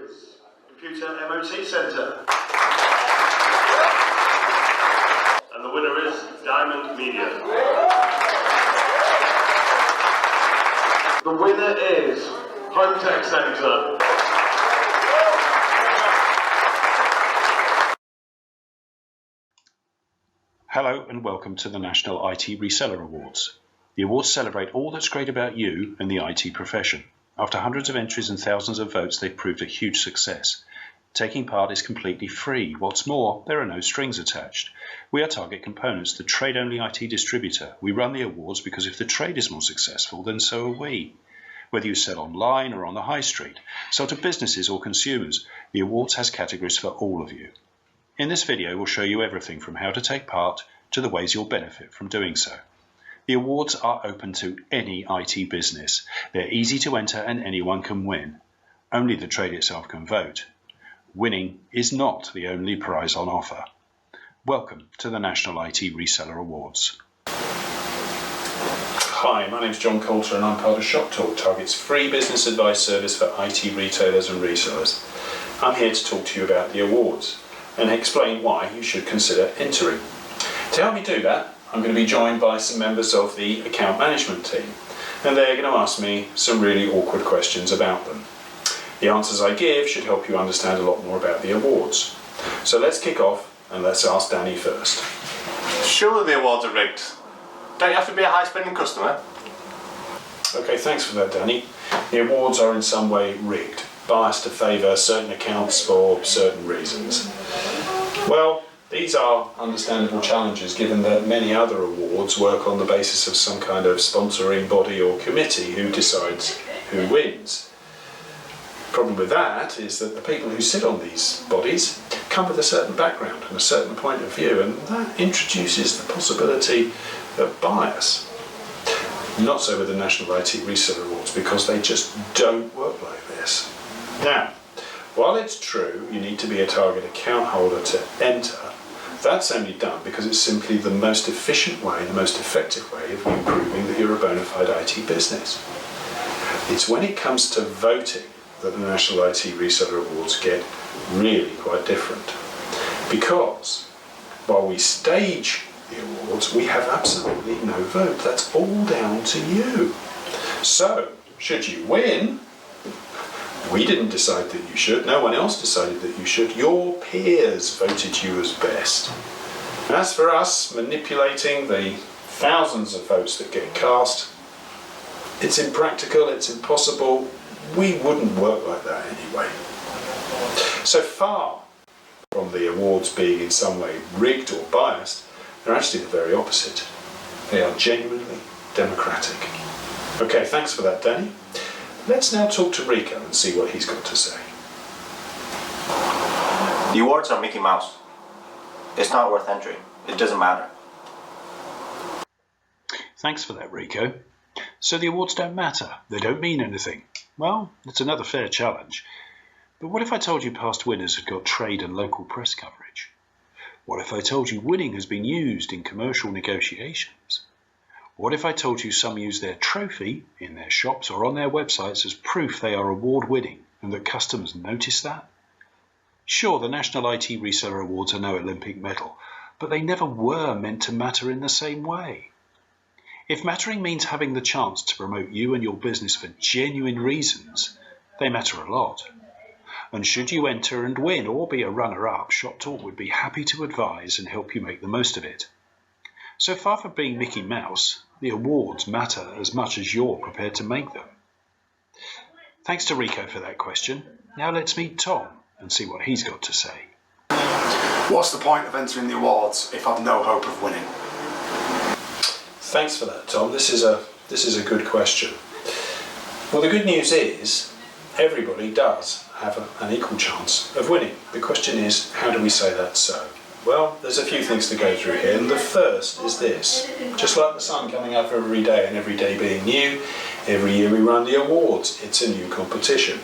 is Computer MOT Centre. And the winner is Diamond Media. The winner is Home Tech Centre. Hello and welcome to the National IT Reseller Awards. The awards celebrate all that's great about you and the IT profession. After hundreds of entries and thousands of votes, they've proved a huge success. Taking part is completely free. What's more, there are no strings attached. We are Target Components, the trade-only IT distributor. We run the awards because if the trade is more successful, then so are we. Whether you sell online or on the high street, sell to businesses or consumers, the awards has categories for all of you. In this video, we'll show you everything from how to take part to the ways you'll benefit from doing so. The awards are open to any IT business. They're easy to enter and anyone can win. Only the trade itself can vote. Winning is not the only prize on offer. Welcome to the National IT Reseller Awards. Hi, my name's John Coulter and I'm part of ShopTalk, Target's free business advice service for IT retailers and resellers. I'm here to talk to you about the awards and explain why you should consider entering. To help me do that, I'm going to be joined by some members of the account management team, and they're going to ask me some really awkward questions about them. The answers I give should help you understand a lot more about the awards. So let's kick off and let's ask Danny first. Surely the awards are rigged. Don't you have to be a high-spending customer? Okay, thanks for that, Danny. The awards are in some way rigged, biased to favour certain accounts for certain reasons. Well, these are understandable challenges given that many other awards work on the basis of some kind of sponsoring body or committee who decides who wins. The problem with that is that the people who sit on these bodies come with a certain background and a certain point of view, and that introduces the possibility of bias. Not so with the National IT Reseller Awards because they just don't work like this. Now, while it's true you need to be a Target account holder to enter, that's only done because it's simply the most efficient way, the most effective way of you proving that you're a bona fide IT business. It's when it comes to voting that the National IT Reseller Awards get really quite different. Because while we stage the awards, we have absolutely no vote. That's all down to you. So, should you win, we didn't decide that you should, no one else decided that you should, your peers voted you as best. And as for us manipulating the thousands of votes that get cast, it's impractical, it's impossible, we wouldn't work like that anyway. So far from the awards being in some way rigged or biased, they're actually the very opposite. They are genuinely democratic. Okay, thanks for that, Danny. Let's now talk to Rico and see what he's got to say. The awards are Mickey Mouse. It's not worth entering. It doesn't matter. Thanks for that, Rico. So the awards don't matter. They don't mean anything. Well, it's another fair challenge. But what if I told you past winners had got trade and local press coverage? What if I told you winning has been used in commercial negotiations? What if I told you some use their trophy in their shops or on their websites as proof they are award-winning and that customers notice that? Sure, the National IT Reseller Awards are no Olympic medal, but they never were meant to matter in the same way. If mattering means having the chance to promote you and your business for genuine reasons, they matter a lot. And should you enter and win or be a runner-up, ShopTalk would be happy to advise and help you make the most of it. So far from being Mickey Mouse, the awards matter as much as you're prepared to make them. Thanks to Rico for that question. Now let's meet Tom and see what he's got to say. What's the point of entering the awards if I've no hope of winning? Thanks for that, Tom. This is a good question. Well, the good news is everybody does have an equal chance of winning. The question is, how do we say that's so? Well, there's a few things to go through here, and the first is this. Just like the sun coming up every day and every day being new, every year we run the awards. It's a new competition.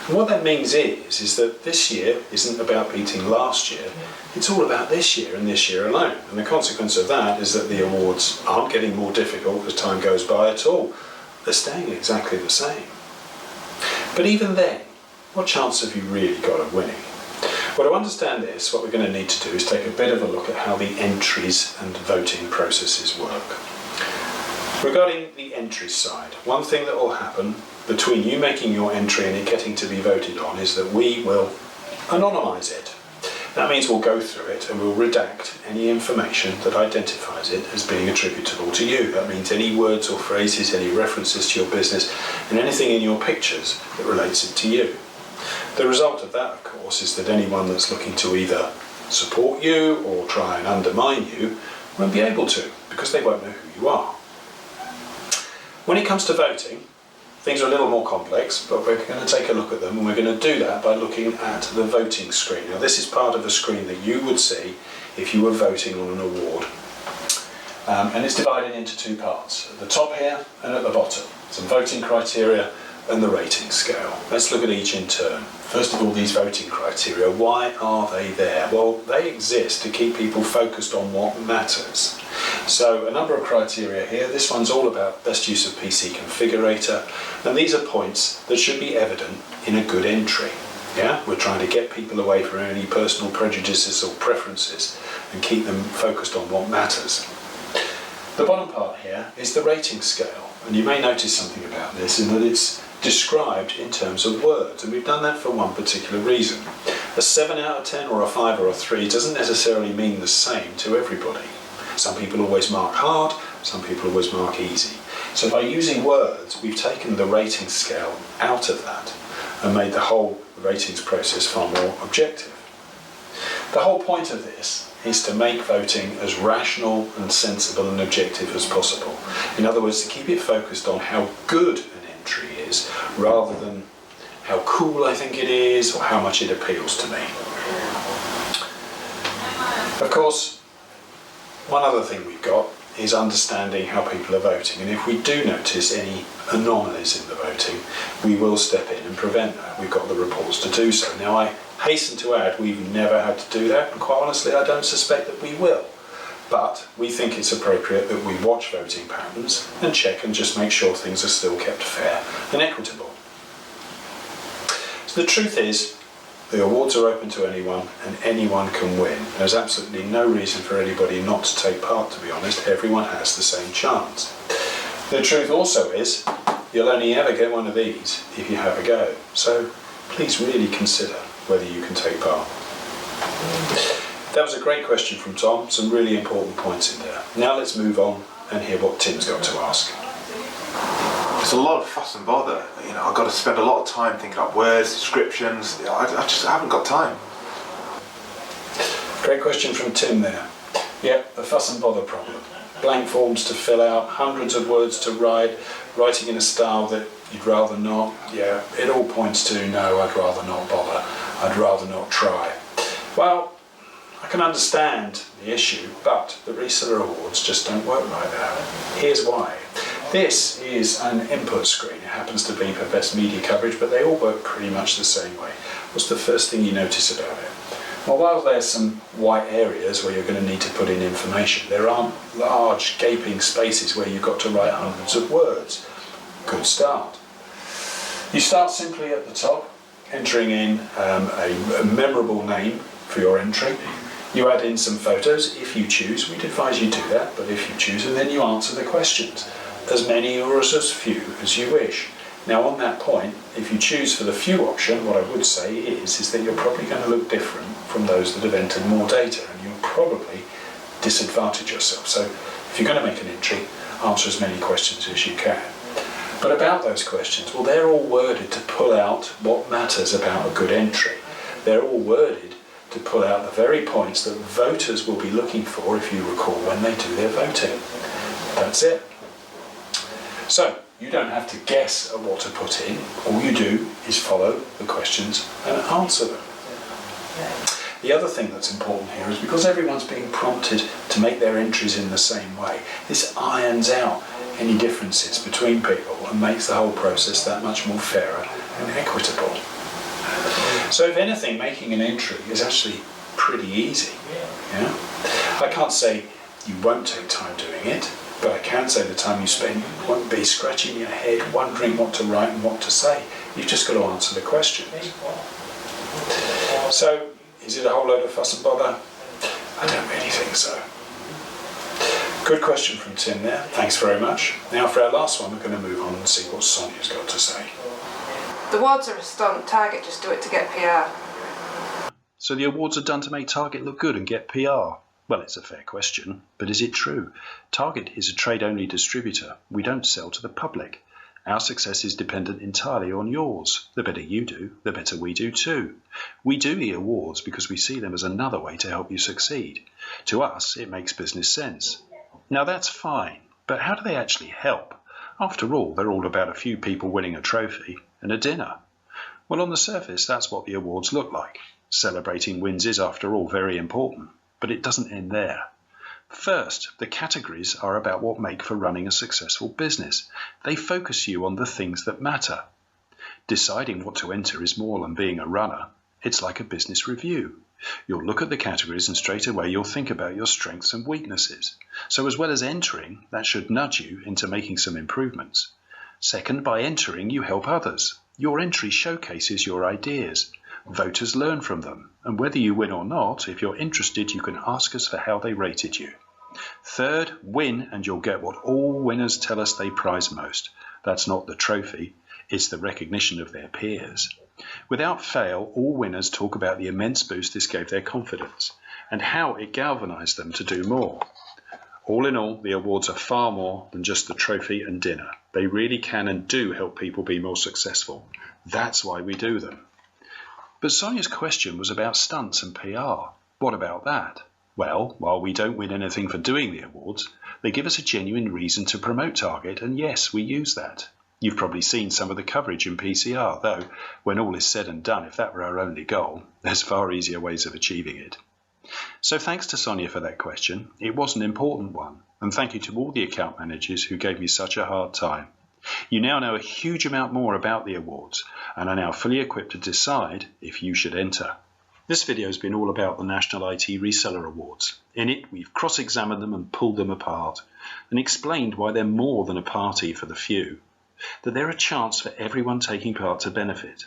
And what that means is that this year isn't about beating last year, it's all about this year and this year alone. And the consequence of that is that the awards aren't getting more difficult as time goes by at all. They're staying exactly the same. But even then, what chance have you really got of winning? Well, to understand this, what we're going to need to do is take a bit of a look at how the entries and voting processes work. Regarding the entries side, one thing that will happen between you making your entry and it getting to be voted on is that we will anonymise it. That means we'll go through it and we'll redact any information that identifies it as being attributable to you. That means any words or phrases, any references to your business, and anything in your pictures that relates it to you. The result of that, of course, is that anyone that's looking to either support you or try and undermine you won't be able to, because they won't know who you are. When it comes to voting, things are a little more complex, but we're going to take a look at them, and we're going to do that by looking at the voting screen. Now, this is part of a screen that you would see if you were voting on an award. And it's divided into two parts, at the top here and at the bottom. Some voting criteria and the rating scale. Let's look at each in turn. First of all, these voting criteria, why are they there? Well, they exist to keep people focused on what matters. So a number of criteria here. This one's all about best use of PC configurator, and these are points that should be evident in a good entry. Yeah, we're trying to get people away from any personal prejudices or preferences and keep them focused on what matters. The bottom part here is the rating scale, and you may notice something about this in that it's described in terms of words, and we've done that for one particular reason. A 7 out of 10 or a 5 or a 3 doesn't necessarily mean the same to everybody. Some people always mark hard, some people always mark easy. So by using words, we've taken the rating scale out of that and made the whole ratings process far more objective. The whole point of this is to make voting as rational and sensible and objective as possible. In other words, to keep it focused on how good an entry is rather than how cool I think it is or how much it appeals to me. Of course, one other thing we've got is understanding how people are voting, and if we do notice any anomalies in the voting, we will step in and prevent that. We've got the reports to do so. Now, I hasten to add we've never had to do that, and quite honestly I don't suspect that we will. But we think it's appropriate that we watch voting patterns and check and just make sure things are still kept fair and equitable. So the truth is, the awards are open to anyone and anyone can win. There's absolutely no reason for anybody not to take part, to be honest. Everyone has the same chance. The truth also is, you'll only ever get one of these if you have a go. So please really consider whether you can take part. That was a great question from Tom, some really important points in there. Now let's move on and hear what Tim's got to ask. There's a lot of fuss and bother. I've got to spend a lot of time thinking up words, descriptions. I haven't got time. Great question from Tim there. Yep, the fuss and bother problem. Blank forms to fill out, hundreds of words to write, writing in a style that you'd rather not. Yeah, it all points to no, I'd rather not bother. I'd rather not try. Well, I can understand the issue, but the Reseller Awards just don't work like that. Here's why. This is an input screen. It happens to be for best media coverage, but they all work pretty much the same way. What's the first thing you notice about it? Well, while there's some white areas where you're going to need to put in information, there aren't large gaping spaces where you've got to write hundreds of words. Good start. You start simply at the top, entering in a memorable name for your entry. You add in some photos if you choose. We'd advise you do that, but if you choose, and then you answer the questions. As many or as few as you wish. Now on that point, if you choose for the few option, what I would say is that you're probably going to look different from those that have entered more data, and you'll probably disadvantage yourself. So if you're going to make an entry, answer as many questions as you can. But about those questions, well, they're all worded to pull out what matters about a good entry. They're all worded to pull out the very points that voters will be looking for, if you recall, when they do their voting. That's it. So, you don't have to guess at what to put in. All you do is follow the questions and answer them. The other thing that's important here is because everyone's being prompted to make their entries in the same way, this irons out any differences between people and makes the whole process that much more fairer and equitable. So if anything, making an entry is actually pretty easy. Yeah? I can't say you won't take time doing it, But I can say the time you spend won't be scratching your head, wondering what to write and what to say. You've just got to answer the questions. So, is it a whole load of fuss and bother? I don't really think so. Good question from Tim there. Thanks very much. Now for our last one, we're going to move on and see what Sonia's got to say. The awards are a stunt. Target just do it to get PR. So the awards are done to make Target look good and get PR? Well, it's a fair question, but is it true? Target is a trade-only distributor. We don't sell to the public. Our success is dependent entirely on yours. The better you do, the better we do too. We do the awards because we see them as another way to help you succeed. To us, it makes business sense. Now that's fine, but how do they actually help? After all, they're all about a few people winning a trophy and a dinner. Well, on the surface, that's what the awards look like. Celebrating wins is, after all, very important, but it doesn't end there. First, the categories are about what make for running a successful business. They focus you on the things that matter. Deciding what to enter is more than being a runner. It's like a business review. You'll look at the categories and straight away you'll think about your strengths and weaknesses. So as well as entering, that should nudge you into making some improvements. Second, by entering, you help others. Your entry showcases your ideas. Voters learn from them, and whether you win or not, if you're interested, you can ask us for how they rated you. Third, win and you'll get what all winners tell us they prize most. That's not the trophy, it's the recognition of their peers. Without fail, all winners talk about the immense boost this gave their confidence, and how it galvanized them to do more. All in all, the awards are far more than just the trophy and dinner. They really can and do help people be more successful. That's why we do them. But Sonia's question was about stunts and PR. What about that? Well, while we don't win anything for doing the awards, they give us a genuine reason to promote Target, and yes, we use that. You've probably seen some of the coverage in PCR, though, when all is said and done, if that were our only goal, there's far easier ways of achieving it. So thanks to Sonia for that question. It was an important one, and thank you to all the account managers who gave me such a hard time. You now know a huge amount more about the awards and are now fully equipped to decide if you should enter. This video has been all about the National IT Reseller Awards. In it, we've cross-examined them and pulled them apart and explained why they're more than a party for the few, that they're a chance for everyone taking part to benefit.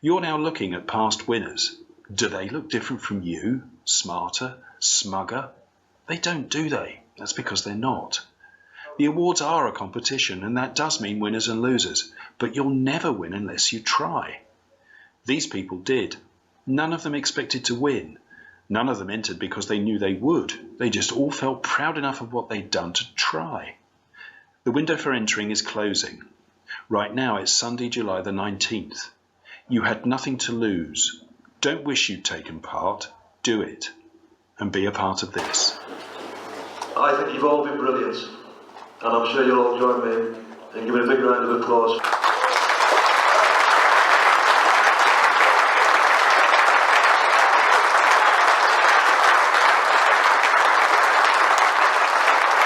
You're now looking at past winners. Do they look different from you? Smarter? Smugger? They don't, do they? That's because they're not. The awards are a competition, and that does mean winners and losers, but you'll never win unless you try. These people did. None of them expected to win. None of them entered because they knew they would. They just all felt proud enough of what they'd done to try. The window for entering is closing. Right now it's Sunday, July the 19th. You had nothing to lose. Don't wish you'd taken part. Do it. And be a part of this. I think you've all been brilliant. And I'm sure you'll all join me in giving a big round of applause.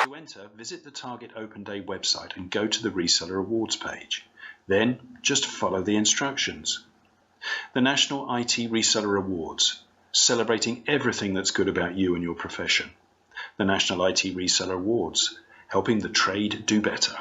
To enter, visit the Target Open Day website and go to the Reseller Awards page. Then just follow the instructions. The National IT Reseller Awards, celebrating everything that's good about you and your profession. The National IT Reseller Awards, helping the trade do better.